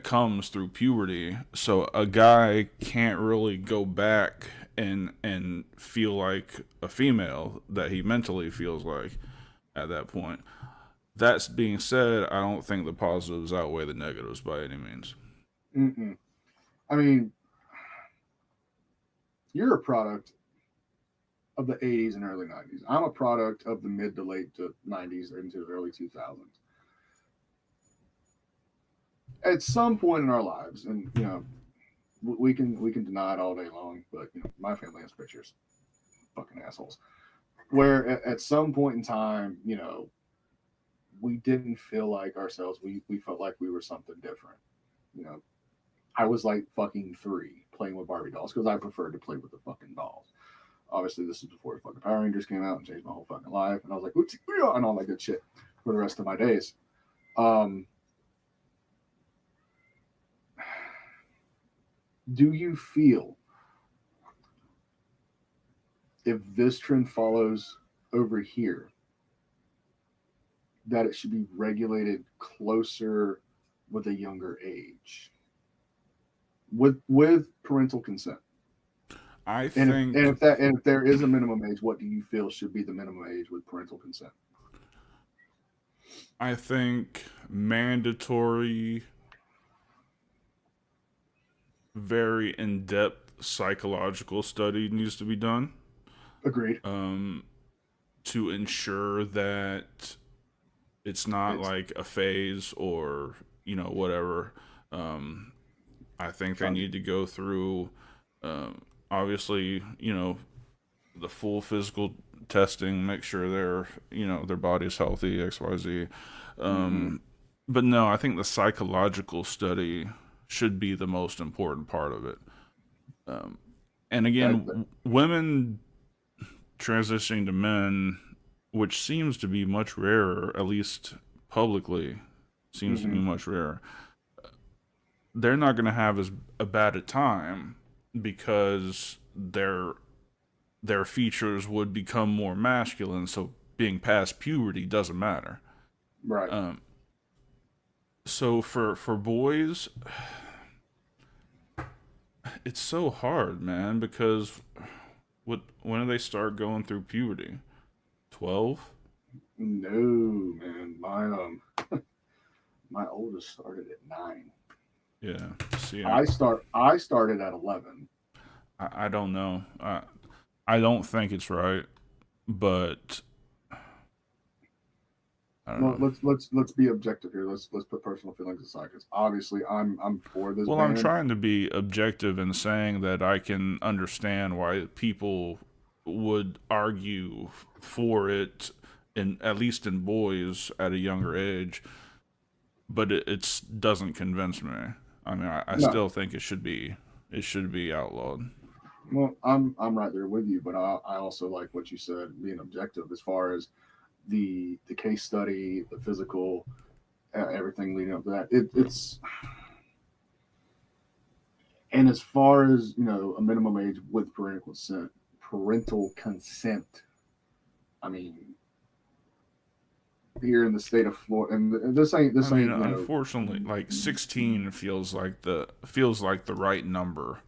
Speaker 2: comes through puberty. So a guy can't really go back and feel like a female that he mentally feels like at that point. That being said, I don't think the positives outweigh the negatives by any means.
Speaker 4: Mm-mm. I mean, you're a product of the 80s and early 90s. I'm a product of the mid to late 90s into the early 2000s. At some point in our lives, and we can deny it all day long, but my family has pictures, fucking assholes. Where at some point in time, we didn't feel like ourselves. We felt like we were something different. I was like fucking 3 playing with Barbie dolls because I preferred to play with the fucking dolls. Obviously, this is before the fucking Power Rangers came out and changed my whole fucking life. And I was like, oops, and all that good shit for the rest of my days. Do you feel if this trend follows over here that it should be regulated closer with a younger age with parental consent?
Speaker 2: I think,
Speaker 4: and if there is a minimum age, what do you feel should be the minimum age with parental consent?
Speaker 2: I think mandatory, very in-depth psychological study needs to be done.
Speaker 4: Agreed.
Speaker 2: To ensure that it's not like a phase or whatever. I think they need to go through, obviously, the full physical testing, make sure their body's healthy, XYZ. But no, I think the psychological study should be the most important part of it. And again, women transitioning to men, which seems to be much rarer, at least publicly, seems to be much rarer. They're not going to have as bad a time because their features would become more masculine. So being past puberty doesn't matter.
Speaker 4: Right.
Speaker 2: So for boys, it's so hard, man, because when do they start going through puberty? 12?
Speaker 4: No, man. My oldest started at 9.
Speaker 2: Yeah. See,
Speaker 4: I started at 11.
Speaker 2: I don't know. I don't think it's right, but I don't know.
Speaker 4: Let's be objective here. Let's put personal feelings aside, because obviously I'm for this.
Speaker 2: Well,
Speaker 4: ban.
Speaker 2: I'm trying to be objective in saying that I can understand why people would argue for it, at least in boys at a younger age, but it doesn't convince me. I mean, I still think it should be outlawed.
Speaker 4: Well, I'm right there with you, but I also like what you said, being objective as far as the case study, the physical, everything leading up to that. It's and as far as a minimum age with parental consent. I mean, here in the state of Florida, and this ain't.
Speaker 2: Unfortunately, like 16 feels like the right number.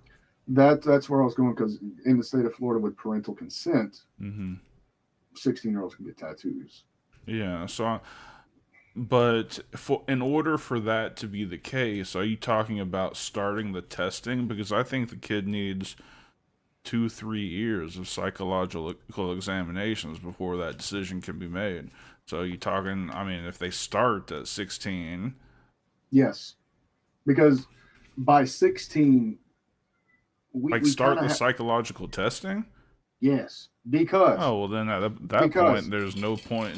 Speaker 4: That's where I was going, because in the state of Florida with parental consent, 16-year-olds can get tattoos.
Speaker 2: Yeah. So, but in order for that to be the case, are you talking about starting the testing? Because I think the kid needs 2-3 years of psychological examinations before that decision can be made. So you talking? I mean, if they start at 16,
Speaker 4: yes, because by 16,
Speaker 2: Like
Speaker 4: we
Speaker 2: start
Speaker 4: kinda
Speaker 2: the psychological testing?
Speaker 4: yes, because
Speaker 2: Oh, well then at that
Speaker 4: Because-
Speaker 2: point, there's no point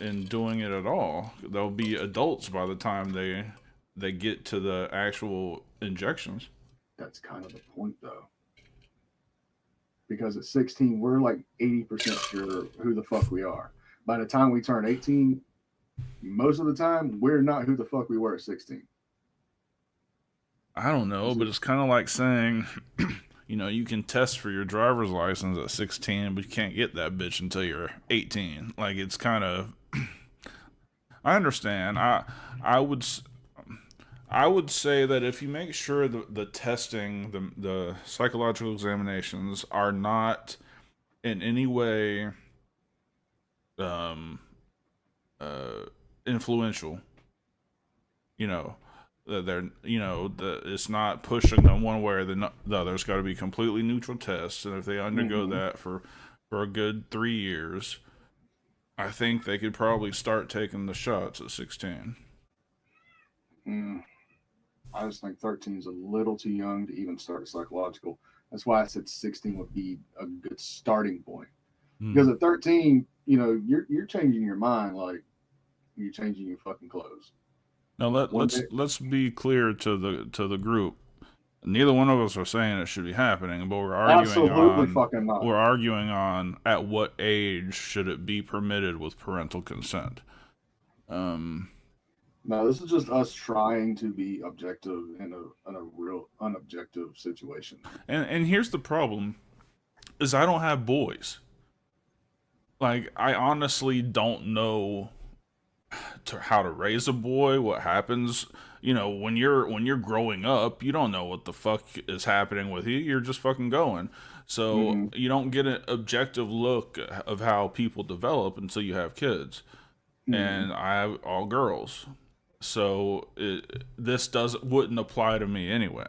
Speaker 2: in doing it at all. They'll be adults by the time they get to the actual injections.
Speaker 4: that's kind of the point, though. Because at 16, we're like 80% sure who the fuck we are. By the time we turn 18, most of the time, we're not who the fuck we were at 16.
Speaker 2: I don't know, but it's kind of like saying, you know, you can test for your driver's license at 16, but you can't get that bitch until you're 18. Like, it's kind of. I understand. I would say that if you make sure the testing, the psychological examinations are not in any way influential, you know, that they're, you know, it's not pushing them one way or the other. It's got to be completely neutral tests, and if they undergo that for a good 3 years, I think they could probably start taking the shots at 16.
Speaker 4: I just think 13 is a little too young to even start psychological. That's why I said 16 would be a good starting point. Because at 13, you know, you're changing your mind like you're changing your fucking clothes.
Speaker 2: Now let's be clear to the group. Neither one of us are saying it should be happening, but we're arguing on at what age should it be permitted with parental consent.
Speaker 4: No, this is just us trying to be objective in a real unobjective situation.
Speaker 2: And here's the problem, is I don't have boys. Like, I honestly don't know how to raise a boy, what happens. You know, when you're growing up, you don't know what the fuck is happening with you. You're just fucking going. So you don't get an objective look of how people develop until you have kids. And I have all girls. So this wouldn't apply to me anyway.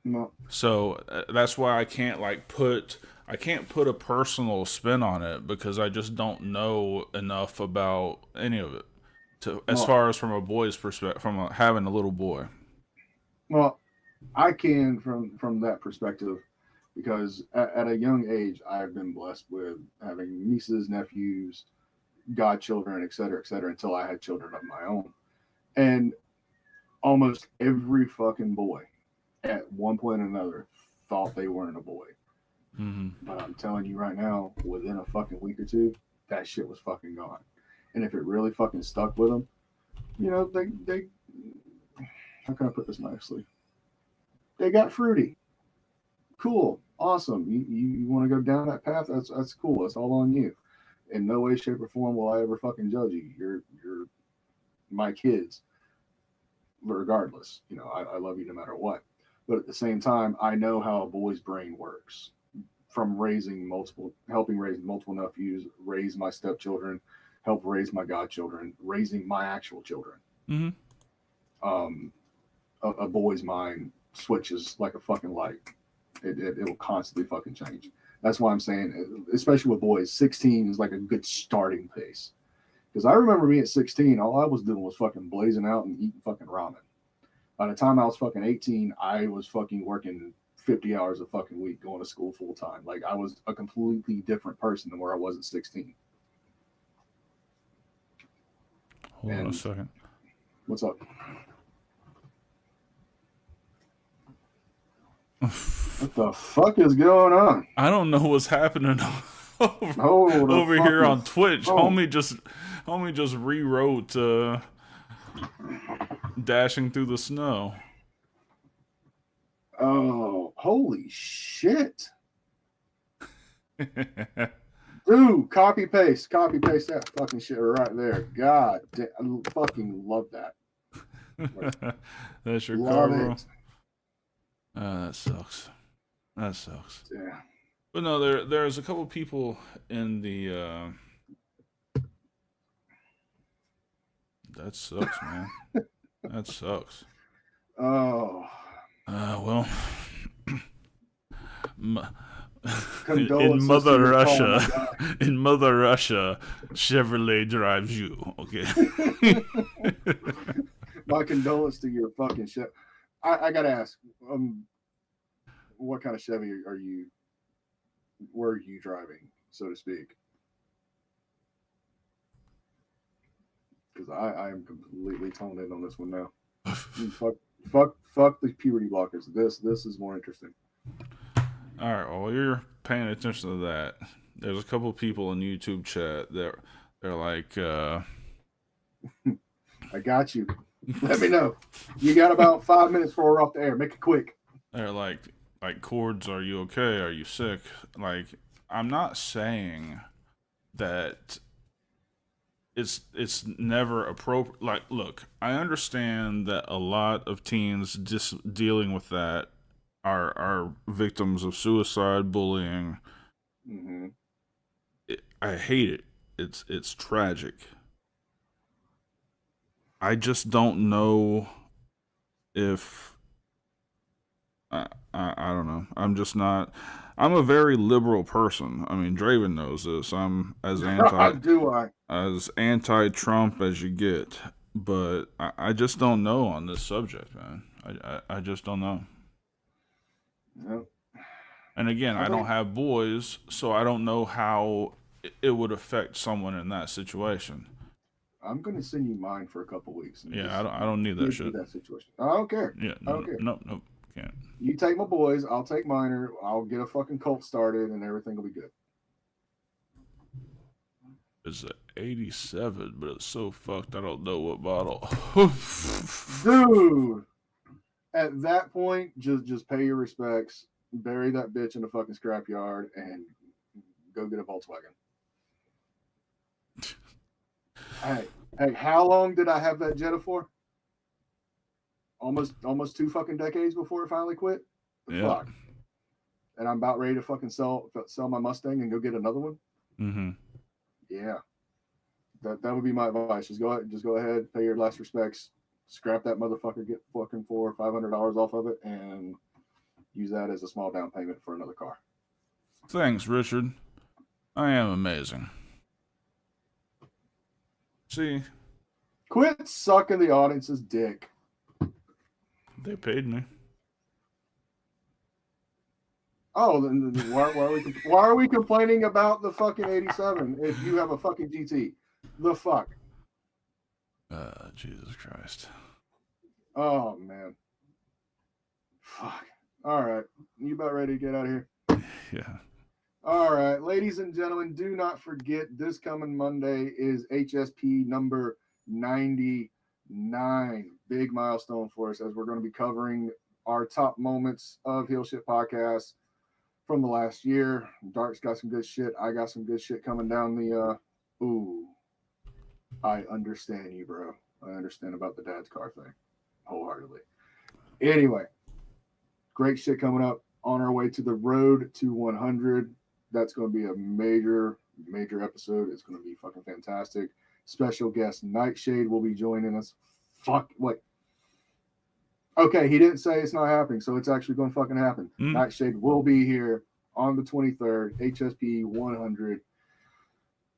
Speaker 4: No.
Speaker 2: So that's why I can't put a personal spin on it, because I just don't know enough about any of it. As far as from a boy's perspective, from having a little boy.
Speaker 4: Well, I can from that perspective, because at a young age, I've been blessed with having nieces, nephews, godchildren, et cetera, until I had children of my own. And almost every fucking boy at one point or another thought they weren't a boy. But I'm telling you right now, within a fucking week or two, that shit was fucking gone. And if it really fucking stuck with them, you know, they how can I put this nicely? They got fruity. Cool. Awesome. You want to go down that path? That's cool. That's all on you. In no way, shape, or form will I ever fucking judge you. You're my kids. Regardless, you know, I love you no matter what. But at the same time, I know how a boy's brain works. From helping raise multiple nephews, raise my stepchildren, help raise my godchildren, raising my actual children. A boy's mind switches like a fucking light. It will constantly fucking change. That's why I'm saying, especially with boys, 16 is like a good starting pace. Because I remember me at 16, all I was doing was fucking blazing out and eating fucking ramen. By the time I was fucking 18, I was fucking working 50 hours a fucking week, going to school full time. Like, I was a completely different person than where I was at 16.
Speaker 2: Hold on a second.
Speaker 4: What's up? What the fuck is going on?
Speaker 2: I don't know what's happening over here on Twitch. Homie just rewrote Dashing Through the Snow.
Speaker 4: Oh, holy shit. Dude, copy paste that fucking shit right there. God damn, I fucking love that.
Speaker 2: That's your
Speaker 4: Love
Speaker 2: car, bro.
Speaker 4: it.
Speaker 2: That sucks.
Speaker 4: Yeah.
Speaker 2: But no, there's a couple people in the that sucks, man. That sucks.
Speaker 4: Oh.
Speaker 2: Well,
Speaker 4: Condolences to your
Speaker 2: in Mother Russia, Chevrolet drives you. Okay.
Speaker 4: My condolence to your fucking shit. I gotta ask, what kind of Chevy were you driving, so to speak? Because I am completely toned in on this one now. fuck the puberty blockers. This is more interesting.
Speaker 2: All right, well, you're paying attention to that. There's a couple people in YouTube chat that they're like,
Speaker 4: I got you. Let me know. You got about 5 minutes before we're off the air. Make it quick.
Speaker 2: they're like Cordz, are you okay? Are you sick? Like, I'm not saying that it's never appropriate. Like, look, I understand that a lot of teens just dealing with that are victims of suicide, bullying.
Speaker 4: Mm-hmm.
Speaker 2: I hate it. It's tragic. I just don't know if I don't know. I'm just not. I'm a very liberal person. I mean, Dravyn knows this. I'm as anti-Trump as you get, but I just don't know on this subject, man. I just don't know.
Speaker 4: Nope.
Speaker 2: And again, I don't have boys, so I don't know how it would affect someone in that situation.
Speaker 4: I'm gonna send you mine for a couple weeks.
Speaker 2: Yeah, I don't need that shit.
Speaker 4: That situation. I don't care.
Speaker 2: Yeah,
Speaker 4: I don't care.
Speaker 2: Nope, can't.
Speaker 4: You take my boys, I'll take mine, or I'll get a fucking cult started, and everything will be good.
Speaker 2: It's an 87, but it's so fucked I don't know what model.
Speaker 4: Dude, at that point, just pay your respects, bury that bitch in the fucking scrapyard, and go get a Volkswagen. Hey, how long did I have that Jetta for? Almost 2 fucking decades before it finally quit.
Speaker 2: Yeah.
Speaker 4: Fuck. And I'm about ready to fucking sell my Mustang and go get another one.
Speaker 2: Mm-hmm.
Speaker 4: Yeah. That would be my advice. Just go ahead, pay your last respects, scrap that motherfucker, get fucking $400 or $500 off of it, and use that as a small down payment for another car.
Speaker 2: Thanks, Richard. I am amazing. See?
Speaker 4: Quit sucking the audience's dick.
Speaker 2: They paid me.
Speaker 4: Oh, then why are we complaining about the fucking 87 if you have a fucking GT? The fuck?
Speaker 2: Jesus Christ.
Speaker 4: Oh, man. Fuck. All right. You about ready to get out of here?
Speaker 2: Yeah.
Speaker 4: All right. Ladies and gentlemen, do not forget this coming Monday is HSP number 99. Big milestone for us as we're going to be covering our top moments of Heel Shit Podcast from the last year. Dark's got some good shit. I got some good shit coming down the I understand you, bro. I understand about the dad's car thing wholeheartedly. Anyway, great shit coming up on our way to the road to 100. That's going to be a major episode. It's going to be fucking fantastic. Special guest Nightshade will be joining us. Fuck, what? Okay, he didn't say it's not happening, so it's actually going to fucking happen. Nightshade will be here on the 23rd, HSP 100.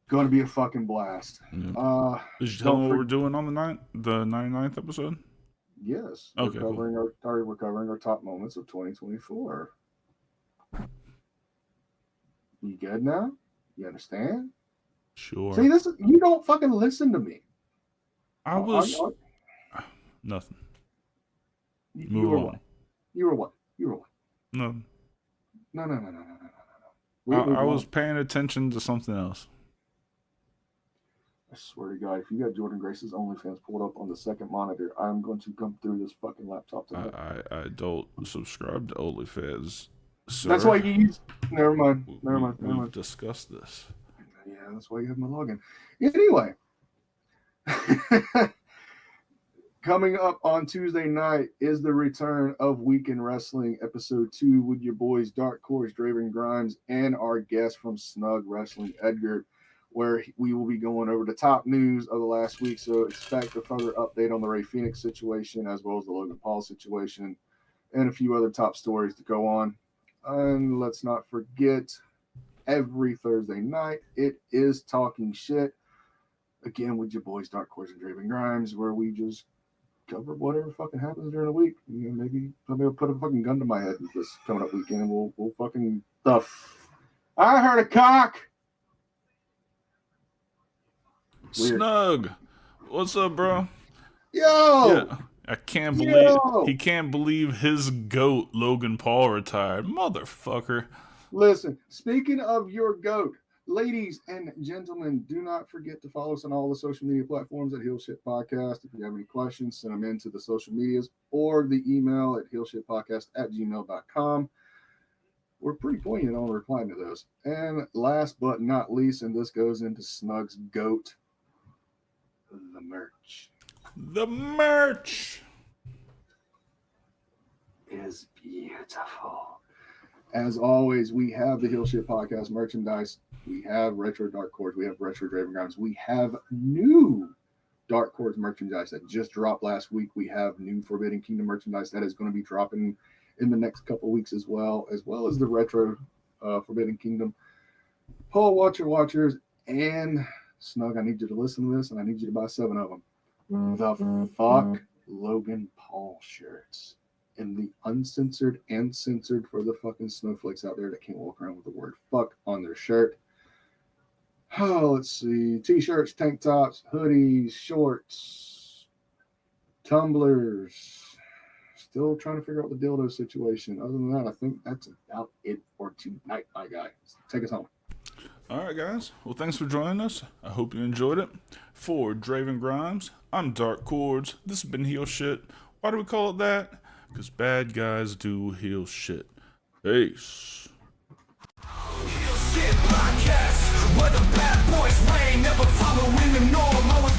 Speaker 4: Going to be a fucking blast.
Speaker 2: Yeah. Did you tell them what we're doing on the 99th episode?
Speaker 4: Yes.
Speaker 2: Okay,
Speaker 4: we're covering our top moments of 2024. You good now? You understand?
Speaker 2: Sure.
Speaker 4: See, you don't fucking listen to me.
Speaker 2: I was nothing.
Speaker 4: You were what? You were what?
Speaker 2: No.
Speaker 4: No.
Speaker 2: I was paying attention to something else.
Speaker 4: I swear to God, if you got Jordan Grace's OnlyFans pulled up on the second monitor, I'm going to come through this fucking laptop tonight.
Speaker 2: I don't subscribe to OnlyFans, sir.
Speaker 4: That's why you use... Never mind.
Speaker 2: We've discussed this.
Speaker 4: Yeah, that's why you have my login. Anyway. Coming up on Tuesday night is the return of Weekend Wrestling Episode 2 with your boys Dark Cordz, Dravyn Grimes, and our guest from Snug Wrestling, Edgar, where we will be going over the top news of the last week. So expect a further update on the Ray Phoenix situation as well as the Logan Paul situation and a few other top stories to go on. And let's not forget, every Thursday night, it is Talking Shit. Again, with your boys Dark Cordz and Dravyn Grimes, where we just cover whatever fucking happens during the week. You know, maybe somebody will put a fucking gun to my head this coming up weekend, and we'll fucking I heard a cock. Weird.
Speaker 2: Snug, what's up, bro?
Speaker 4: Yo,
Speaker 2: Yeah, I can't believe he can't believe his goat Logan Paul retired, motherfucker.
Speaker 4: listen. Speaking of your goat, ladies and gentlemen, do not forget to follow us on all the social media platforms at Heel Shit Podcast. If you have any questions, send them into the social medias or the email at heelshitpodcast@gmail.com. We're pretty poignant on replying to those. And last but not least, and this goes into Snug's goat, the merch
Speaker 2: The merch.
Speaker 4: is beautiful. As always, we have the Heel Shit Podcast merchandise. We have retro Dark Cordz. We have retro Dravyn Grimes. We have new Dark Cordz merchandise that just dropped last week. We have new Forbidden Kingdom merchandise that is going to be dropping in the next couple weeks as well as the retro Forbidden Kingdom. Paul Watchers, and Snug, I need you to listen to this, and I need you to buy 7 of them. The fuck Logan Paul shirts. In the uncensored and censored for the fucking snowflakes out there that can't walk around with the word fuck on their shirt. Oh, let's see. T-shirts, tank tops, hoodies, shorts, tumblers. Still trying to figure out the dildo situation. Other than that, I think that's about it for tonight, my guy. Take us home.
Speaker 2: All right, guys. Well, thanks for joining us. I hope you enjoyed it. For Dravyn Grimes, I'm Dark Cordz. This has been Heel Shit. Why do we call it that? Because bad guys do heel shit. Peace.
Speaker 3: Heel Shit Podcast, where the bad boys reign, never following the norm, always